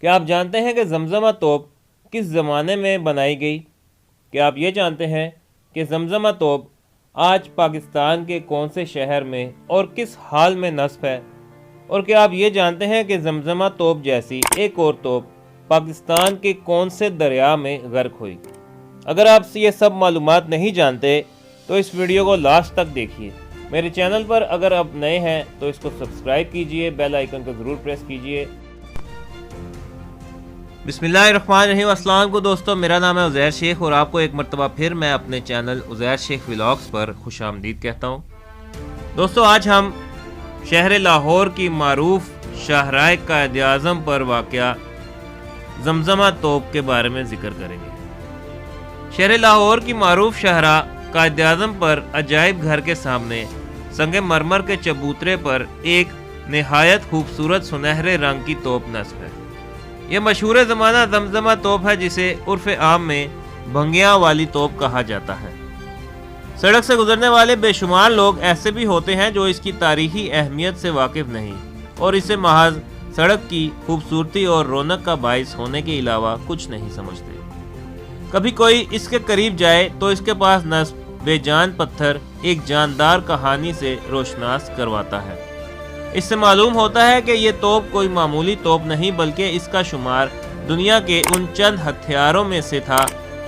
کیا آپ جانتے ہیں کہ زمزمہ توپ کس زمانے میں بنائی گئی؟ کیا آپ یہ جانتے ہیں کہ زمزمہ توپ آج پاکستان کے کون سے شہر میں اور کس حال میں نصب ہے؟ اور کیا آپ یہ جانتے ہیں کہ زمزمہ توپ جیسی ایک اور توپ پاکستان کے کون سے دریا میں غرق ہوئی؟ اگر آپ یہ سب معلومات نہیں جانتے تو اس ویڈیو کو لاسٹ تک دیکھیے۔ میرے چینل پر اگر آپ نئے ہیں تو اس کو سبسکرائب کیجئے، بیل آئیکن کو ضرور پریس کیجئے۔ بسم اللہ الرحمن الرحیم۔ السلام علیکم دوستو، میرا نام ہے عزیر شیخ اور آپ کو ایک مرتبہ پھر میں اپنے چینل عزیر شیخ ولاگز پر خوش آمدید کہتا ہوں۔ دوستو، آج ہم شہر لاہور کی معروف شاہراہ قائد-ے-اعظم پر واقع زمزمہ توپ کے بارے میں ذکر کریں گے۔ شہر لاہور کی معروف شاہراہ قائد-ے-اعظم پر عجائب گھر کے سامنے سنگ مرمر کے چبوترے پر ایک نہایت خوبصورت سنہرے رنگ کی توپ نصب ہے۔ یہ مشہور زمانہ زمزمہ توپ ہے، جسے عرف عام میں بھنگیاں والی توپ کہا جاتا ہے۔ سڑک سے گزرنے والے بے شمار لوگ ایسے بھی ہوتے ہیں جو اس کی تاریخی اہمیت سے واقف نہیں اور اسے محض سڑک کی خوبصورتی اور رونق کا باعث ہونے کے علاوہ کچھ نہیں سمجھتے۔ کبھی کوئی اس کے قریب جائے تو اس کے پاس نصب بے جان پتھر ایک جاندار کہانی سے روشناس کرواتا ہے۔ اس سے معلوم ہوتا ہے کہ یہ توپ کوئی معمولی توپ نہیں، بلکہ اس کا شمار دنیا کے ان چند ہتھیاروں میں سے تھا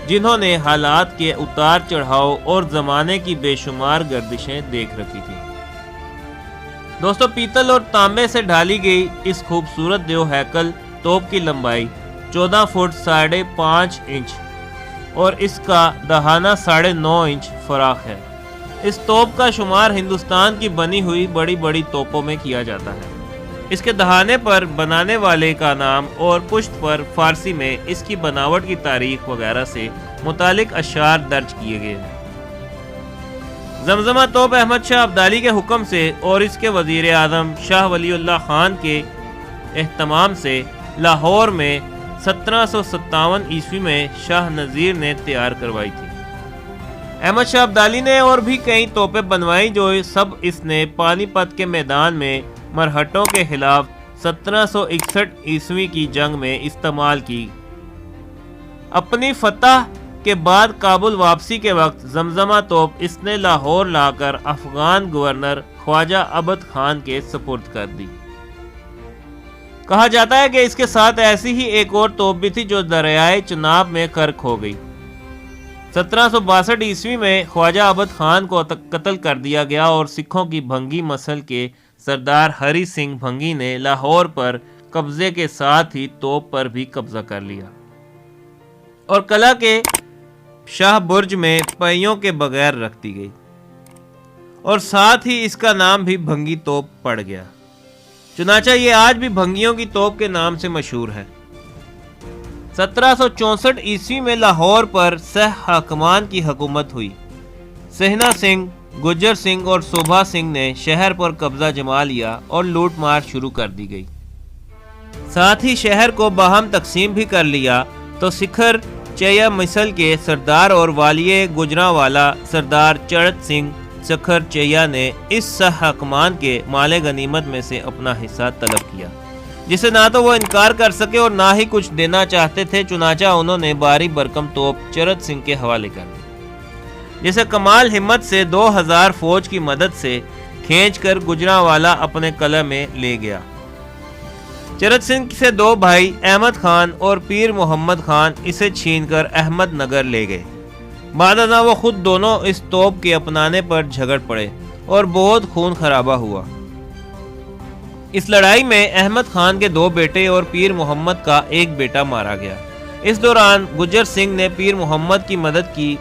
جنہوں نے حالات کے اتار چڑھاؤ اور زمانے کی بے شمار گردشیں دیکھ رکھی تھی۔ دوستو، پیتل اور تانبے سے ڈھالی گئی اس خوبصورت دیو ہیکل توپ کی لمبائی 14 فٹ 5.5 انچ اور اس کا دہانہ 9.5 انچ فراخ ہے۔ اس توپ کا شمار ہندوستان کی بنی ہوئی بڑی بڑی توپوں میں کیا جاتا ہے۔ اس کے دہانے پر بنانے والے کا نام اور پشت پر فارسی میں اس کی بناوٹ کی تاریخ وغیرہ سے متعلق اشعار درج کیے گئے ہیں۔ زمزمہ توپ احمد شاہ ابدالی کے حکم سے اور اس کے وزیر اعظم شاہ ولی اللہ خان کے اہتمام سے لاہور میں 1757 عیسوی میں شاہ نذیر نے تیار کروائی تھی۔ احمد شاہ ابدالی نے اور بھی کئی توپیں بنوائیں جو سب اس نے پانی پت کے میدان میں مرہٹوں کے خلاف 1761 عیسوی کی جنگ میں استعمال کی۔ اپنی فتح کے بعد کابل واپسی کے وقت زمزمہ توپ اس نے لاہور لا کر افغان گورنر خواجہ عبد خان کے سپرد کر دی۔ کہا جاتا ہے کہ اس کے ساتھ ایسی ہی ایک اور توپ بھی تھی جو دریائے چناب میں غرق ہو گئی۔ 1762 عیسوی میں خواجہ عبد خان کو قتل کر دیا گیا اور سکھوں کی بھنگی مسل کے سردار ہری سنگھ بھنگی نے لاہور پر قبضے کے ساتھ ہی توپ پر بھی قبضہ کر لیا اور قلعہ کے شاہ برج میں پہیوں کے بغیر رکھ دی گئی اور ساتھ ہی اس کا نام بھی بھنگی توپ پڑ گیا۔ چنانچہ یہ آج بھی بھنگیوں کی توپ کے نام سے مشہور ہے۔ 1764 عیسوی میں لاہور پر سہ حاکمان کی حکومت ہوئی۔ سہنا سنگھ، گجر سنگھ اور صوبھا سنگھ نے شہر پر قبضہ جما لیا اور لوٹ مار شروع کر دی گئی۔ ساتھ ہی شہر کو باہم تقسیم بھی کر لیا تو سکھر چیا مسل کے سردار اور والیے گجرانوالا سردار چڑت سنگھ سکھر چیا نے اس سہ حاکمان کے مال غنیمت میں سے اپنا حصہ طلب کیا، جسے نہ تو وہ انکار کر سکے اور نہ ہی کچھ دینا چاہتے تھے۔ چنانچہ انہوں نے باری برکم توپ چرت سنگھ کے حوالے کر دی، جسے کمال ہمت سے 2000 فوج کی مدد سے کھینچ کر گجرانوالا اپنے قلعہ میں لے گیا۔ چرت سنگھ سے 2 بھائی احمد خان اور پیر محمد خان اسے چھین کر احمد نگر لے گئے۔ بعد ازاں وہ خود دونوں اس توپ کے اپنانے پر جھگڑ پڑے اور بہت خون خرابہ ہوا۔ اس لڑائی میں احمد خان کے 2 بیٹے اور پیر محمد کا 1 بیٹا مارا گیا۔ اس دوران گجر سنگھ نے پیر محمد کی مدد کی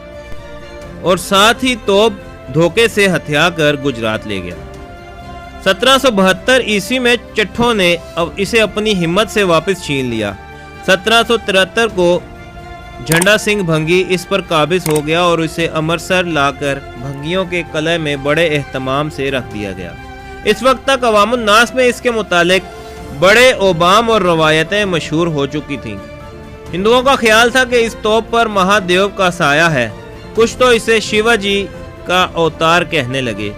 اور ساتھ ہی توپ دھوکے سے ہتھیا کر گجرات لے گیا۔ 1772 عیسوی میں چٹھوں نے اسے اپنی ہمت سے واپس چھین لیا۔ 1773 کو جھنڈا سنگھ بھنگی اس پر قابض ہو گیا اور اسے امرتسر لا کر بھنگیوں کے قلعے میں بڑے اہتمام سے رکھ دیا گیا۔ اس وقت تک عوام الناس میں اس کے متعلق بڑے اوبام اور روایتیں مشہور ہو چکی تھیں۔ ہندوؤں کا خیال تھا کہ اس توپ پر مہادیو کا سایہ ہے، کچھ تو اسے شیوا جی کا اوتار کہنے لگے۔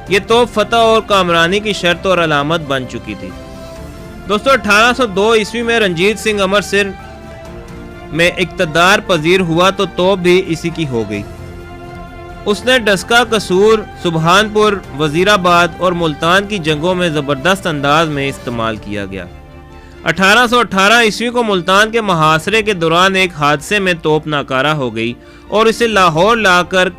یہ توپ فتح اور کامرانی کی شرط اور علامت بن چکی تھی۔ دوستو 1802 عیسوی میں رنجیت سنگھ امرتسر میں اقتدار پذیر ہوا تو توپ بھی اسی کی ہو گئی۔ اس نے ڈسکا، قصور، سبحان پور، وزیر آباد اور ملتان کی جنگوں میں زبردست انداز میں استعمال کیا گیا۔ 1818 عیسوی کو ملتان کے محاصرے کے دوران ایک حادثے میں توپ ناکارہ ہو گئی اور اسے لاہور لا کر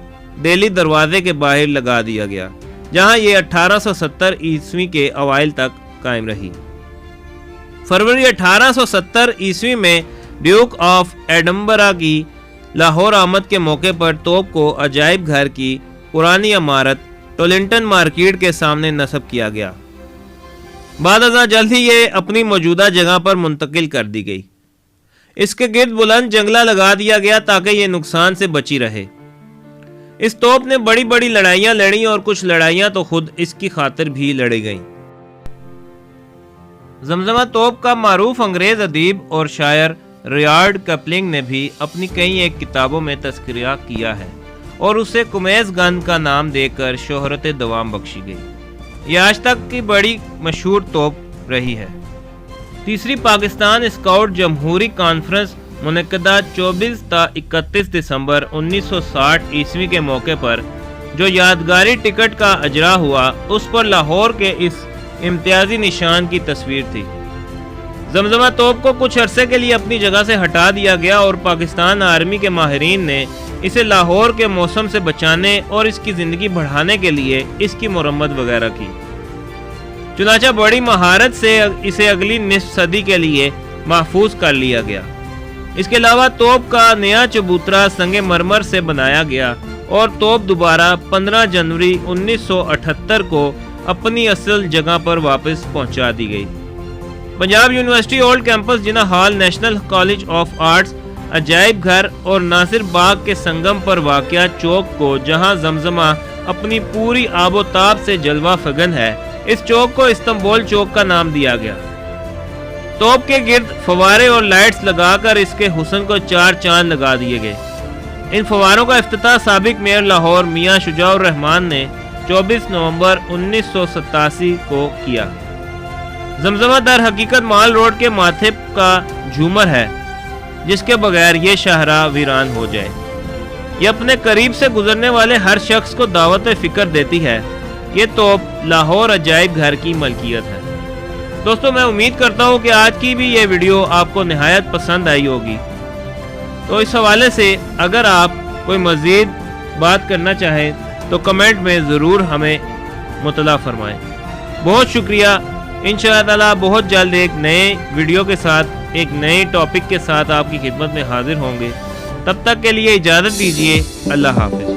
دہلی دروازے کے باہر لگا دیا گیا، جہاں یہ 1870 عیسوی کے اوائل تک قائم رہی۔ فروری 1870 عیسوی میں ڈیوک آف ایڈنبرا کی لاہور آمد کے موقع پر توپ کو عجائب گھر کی پرانی عمارت ٹولنٹن مارکیٹ کے سامنے نصب کیا گیا۔ بعد ازاں جلد ہی یہ اپنی موجودہ جگہ پر منتقل کر دی گئی۔ اس کے گرد بلند جنگلہ لگا دیا گیا تاکہ یہ نقصان سے بچی رہے۔ اس توپ نے بڑی بڑی لڑائیاں لڑیں اور کچھ لڑائیاں تو خود اس کی خاطر بھی لڑی گئیں۔ زمزمہ توپ کا معروف انگریز ادیب اور شاعر ریارڈ کپلنگ نے بھی اپنی کئی ایک کتابوں میں تذکرہ کیا ہے اور اسے کمیز گن کا نام دے کر شہرت دوام بخشی گئی۔ یہ آج تک کی بڑی مشہور توپ رہی ہے۔ تیسری پاکستان اسکاؤٹ جمہوری کانفرنس منعقدہ 24 تا 31 دسمبر 1960 عیسوی کے موقع پر جو یادگاری ٹکٹ کا اجرا ہوا، اس پر لاہور کے اس امتیازی نشان کی تصویر تھی۔ زمزمہ توپ کو کچھ عرصے کے لیے اپنی جگہ سے ہٹا دیا گیا اور پاکستان آرمی کے ماہرین نے اسے لاہور کے موسم سے بچانے اور اس کی زندگی بڑھانے کے لیے اس کی مرمت وغیرہ کی۔ چنانچہ بڑی مہارت سے اسے اگلی نصف صدی کے لیے محفوظ کر لیا گیا۔ اس کے علاوہ توپ کا نیا چبوترا سنگ مرمر سے بنایا گیا اور توپ دوبارہ 15 جنوری 1978 کو اپنی اصل جگہ پر واپس پہنچا دی گئی۔ Punjab university old campus, Jinnah hall, national college of arts, عجائب گھر اور ناصر باغ کے سنگم پر واقع چوک کو، جہاں زمزمہ اپنی پوری آب و تاب سے جلوہ فگن ہے، اس چوک کو استنبول چوک کا نام دیا گیا۔ توپ کے گرد فوارے اور لائٹس لگا کر اس کے حسن کو 4 چاند لگا دیے گئے۔ ان فواروں کا افتتاح سابق میئر لاہور میاں شجاع الرحمان نے 24 نومبر 1987 کو کیا۔ زمزمہ در حقیقت مال روڈ کے ماتھے کا جھومر ہے، جس کے بغیر یہ شاہراہ ویران ہو جائے۔ یہ اپنے قریب سے گزرنے والے ہر شخص کو دعوت فکر دیتی ہے۔ یہ توپ لاہور عجائب گھر کی ملکیت ہے۔ دوستو، میں امید کرتا ہوں کہ آج کی بھی یہ ویڈیو آپ کو نہایت پسند آئی ہوگی۔ تو اس حوالے سے اگر آپ کوئی مزید بات کرنا چاہیں تو کمنٹ میں ضرور ہمیں مطلع فرمائیں۔ بہت شکریہ۔ انشاءاللہ بہت جلد ایک نئے ویڈیو کے ساتھ، ایک نئے ٹاپک کے ساتھ آپ کی خدمت میں حاضر ہوں گے۔ تب تک کے لیے اجازت دیجیے۔ اللہ حافظ۔